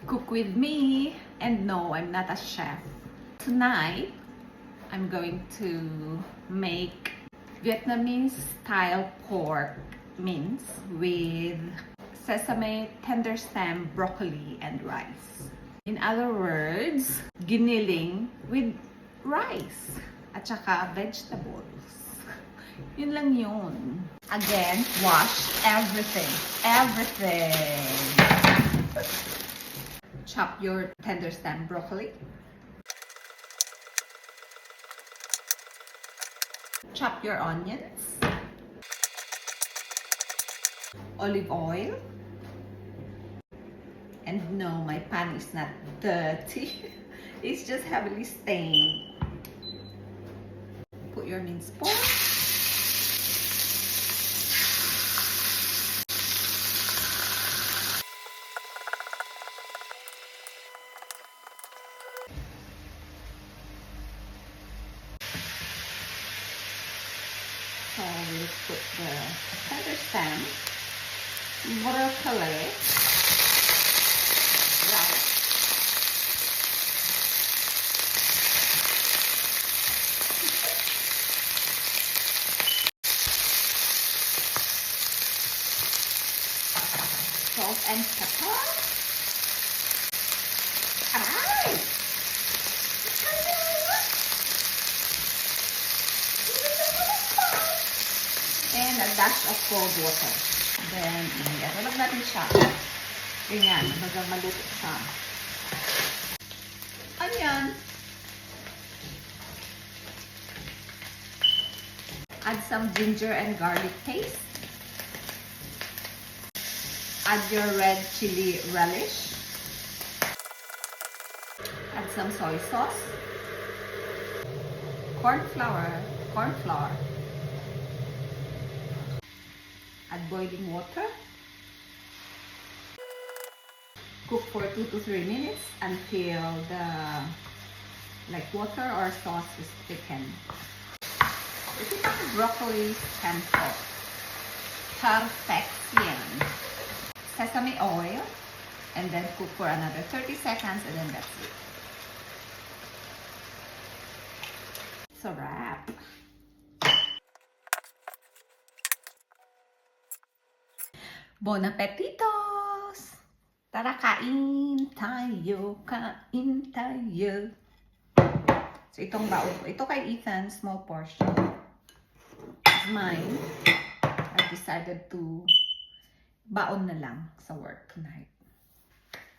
Cook with me. And no, I'm not a chef. Tonight, I'm going to make Vietnamese style pork mince with sesame, tender stem, broccoli, and rice. In other words, giniling with rice at saka vegetables. Yun lang yun. Again, wash everything. Everything. Chop your tender stem broccoli. Chop your onions. Olive oil. And no, my pan is not dirty. It's just heavily stained. Put your minced pork. So we'll put the tender stem, broccoli, rice, salt and pepper. Aray! And a dash of cold water. Then, ilalagay natin siya. Ganyan, hanggang maluto siya. Onion. Add some ginger and garlic paste. Add your red chili relish. Add some soy sauce. Corn flour. Add boiling water. Cook for 2 to 3 minutes until the water or sauce is thickened. Ito yung broccoli tempo. Perfection. Sesame oil. And then cook for another 30 seconds and then that's it. So wrap. Bon appetitos! Tara, kain tayo, kain tayo. So, itong baon ko. Ito kay Ethan, small portion. It's mine. I decided to baon na lang sa work tonight.